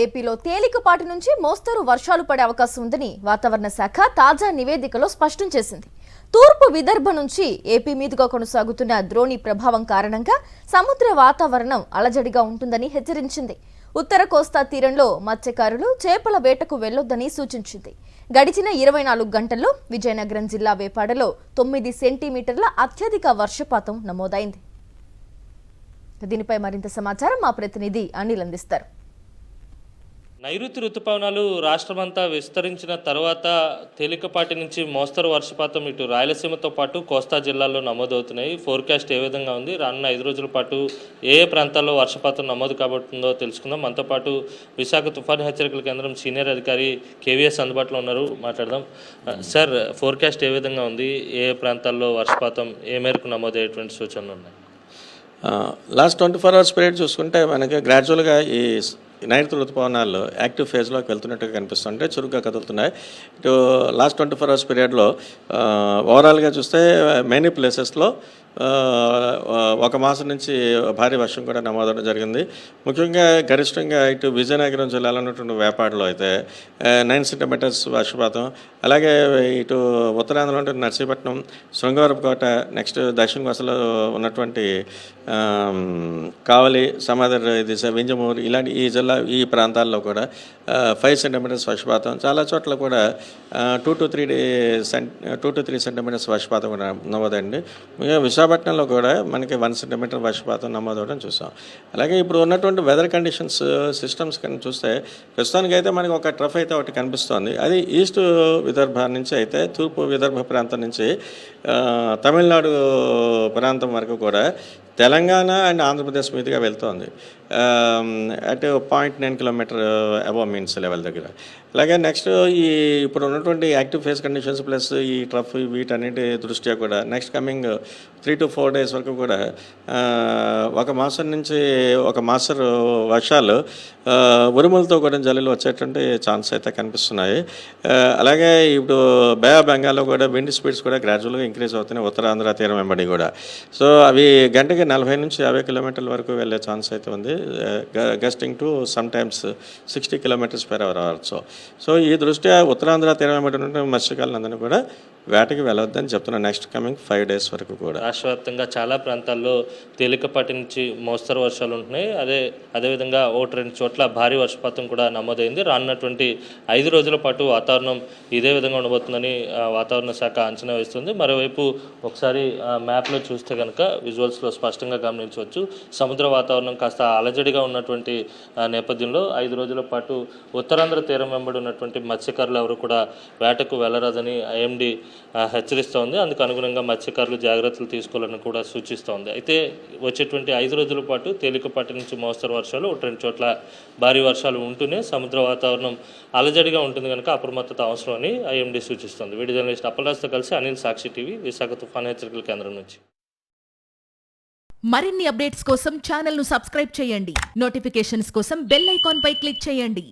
ఏపీలో తేలికపాటి నుంచి మోస్తరు వర్షాలు పడే అవకాశం ఉందని వాతావరణ శాఖ తాజా నివేదికలో స్పష్టం చేసింది. తూర్పు విదర్భ నుంచి ఏపీ మీదుగా కొనసాగుతున్న ద్రోణి ప్రభావం కారణంగా సముద్ర వాతావరణం అలజడిగా ఉంటుందని హెచ్చరించింది. ఉత్తర కోస్తా తీరంలో మత్స్యకారులు చేపల వేటకు వెళ్లొద్దని సూచించింది. గడిచిన 24 గంటల్లో విజయనగరం జిల్లా వేపాడలో 9 సెంటీమీటర్ల అత్యధిక వర్షపాతం నమోదైంది. దీనిపై మరింత సమాచారం మా ప్రతినిధి అనిల్ అందిస్తారు. నైరుతి రుతుపవనాలు రాష్ట్రమంతా విస్తరించిన తర్వాత తేలికపాటి నుంచి మోస్తరు వర్షపాతం ఇటు రాయలసీమతో పాటు కోస్తా జిల్లాల్లో నమోదవుతున్నాయి. ఫోర్కాస్ట్ ఏ విధంగా ఉంది, రానున్న 5 రోజుల పాటు ఏ ప్రాంతాల్లో వర్షపాతం నమోదు కాబోతుందో తెలుసుకుందాం. మనతో పాటు విశాఖ తుఫాను హెచ్చరికల కేంద్రం సీనియర్ అధికారి కేవీఎస్ అందుబాటులో ఉన్నారు, మాట్లాడదాం. సార్, ఫోర్కాస్ట్ ఏ విధంగా ఉంది, ఏ ప్రాంతాల్లో వర్షపాతం ఏ మేరకు నమోదయ్యేటువంటి సూచనలు ఉన్నాయి? లాస్ట్ 24 అవర్స్ పీరియడ్ చూసుకుంటే మనకి గ్రాడ్యువల్గా ఈ నైరుతి ఋతుపవనాలు యాక్టివ్ ఫేజ్లోకి వెళ్తున్నట్టుగా కనిపిస్తుంటే చురుగ్గా కదులుతున్నాయి. ఇటు లాస్ట్ 24 అవర్స్ పీరియడ్లో ఓవరాల్గా చూస్తే మెనీ ప్లేసెస్లో ఒక మాసం నుంచి భారీ వర్షం కూడా నమోదవడం జరిగింది. ముఖ్యంగా గరిష్టంగా ఇటు విజయనగరం జిల్లాలో ఉన్నటువంటి వేపాడలో అయితే 9 సెంటీమీటర్స్ వర్షపాతం, అలాగే ఇటు ఉత్తరాంధ్రలో ఉంటే నర్సీపట్నం, శృంగవరపుకోట, నెక్స్ట్ దక్షిణ కోస్తలో ఉన్నటువంటి కావలి, సమాదర్, వింజమూరు, ఇలాంటి ఈ ప్రాంతాల్లో కూడా 5 సెంటీమీటర్స్ వర్షపాతం, చాలా చోట్ల కూడా 2 to 3 సెంటీమీటర్స్ వర్షపాతం కూడా నమోదండి. విశాఖపట్నంలో కూడా మనకి 1 సెంటీమీటర్ వర్షపాతం నమోదవడం చూసాం. అలాగే ఇప్పుడు ఉన్నటువంటి వెదర్ కండిషన్స్ సిస్టమ్స్ కనుక చూస్తే ప్రస్తుతానికైతే మనకి ఒక ట్రఫ్ అయితే ఒకటి కనిపిస్తోంది. అది ఈస్ట్ విదర్భ నుంచి అయితే తూర్పు విదర్భ ప్రాంతం నుంచి తమిళనాడు ప్రాంతం వరకు కూడా తెలంగాణ అండ్ ఆంధ్రప్రదేశ్ మీదుగా వెళ్తోంది at 0.9 kilometre above means level దగ్గర. అలాగే నెక్స్ట్ ఇప్పుడు ఉన్నటువంటి యాక్టివ్ ఫేస్ కండిషన్స్ ప్లస్ ఈ ట్రఫ్ వీటన్నిటి దృష్ట్యా కూడా నెక్స్ట్ కమింగ్ 3 to 4 days వరకు కూడా ఒక మాసం నుంచి ఒక మాసం వర్షాలు ఉరుములతో కూడా జల్లులు వచ్చేటువంటి ఛాన్స్ అయితే కనిపిస్తున్నాయి. అలాగే ఇప్పుడు బే ఆఫ్ బెంగాల్లో కూడా విండ్ స్పీడ్స్ కూడా గ్రాడ్యువల్గా ఇంక్రీజ్ అవుతున్నాయి ఉత్తరాంధ్ర తీరం వెంబడి కూడా. సో అవి గంటకి 40 నుంచి 50 కిలోమీటర్ల వరకు వెళ్ళే ఛాన్స్ అయితే ఉంది, gusting to some times 60 kilometres per hour also. So ఈ దృష్ట్యా ఉత్తరాంధ్ర తీరం వెంబడి ఉన్న మత్స్యకారులందరినీ కూడా వేటకి వెళ్ళొద్దని చెప్తున్నాను నెక్స్ట్ కమింగ్ 5 days వరకు కూడా. రాష్ట్రవ్యాప్తంగా చాలా ప్రాంతాల్లో తేలికపాటి నుంచి మోస్తరు వర్షాలు ఉంటున్నాయి. అదేవిధంగా 1-2 చోట్ల భారీ వర్షపాతం కూడా నమోదైంది. రానున్నటువంటి 5 రోజుల పాటు వాతావరణం ఇదే విధంగా ఉండబోతుందని వాతావరణ శాఖ అంచనా వేస్తుంది. మరోవైపు ఒకసారి మ్యాప్లో చూస్తే కనుక విజువల్స్లో స్పష్టంగా గమనించవచ్చు. సముద్ర వాతావరణం కాస్త అలజడిగా ఉన్నటువంటి నేపథ్యంలో 5 రోజుల పాటు ఉత్తరాంధ్ర తీరం వెంబడి ఉన్నటువంటి మత్స్యకారులు ఎవరు కూడా వేటకు వెళ్ళరాదని ఐఎండీ హెచ్చరిస్తోంది. అందుకు అనుగుణంగా మత్స్యకారులు జాగ్రత్తలు తీసుకోవాలని కూడా సూచిస్తోంది. అయితే వచ్చేటువంటి 5 రోజుల పాటు తేలికపాటి నుంచి మోస్తరు వర్షాలు, 1-2 చోట్ల భారీ వర్షాలు ఉంటూనే సముద్ర వాతావరణం అలజడిగా ఉంటుంది కనుక అప్రమత్తత అవసరం అని ఐఎండీ సూచిస్తోంది. వీడియో జర్నలిస్ట్ అప్పలరాజుతో కలిసి అనిల్, సాక్షి టీవీ, విశాఖ తుఫాను హెచ్చరికల కేంద్రం నుంచి. మరిన్ని అప్డేట్స్ కోసం ఛానల్ను సబ్స్క్రైబ్ చేయండి. నోటిఫికేషన్స్ కోసం బెల్ ఐకాన్ పై క్లిక్ చేయండి.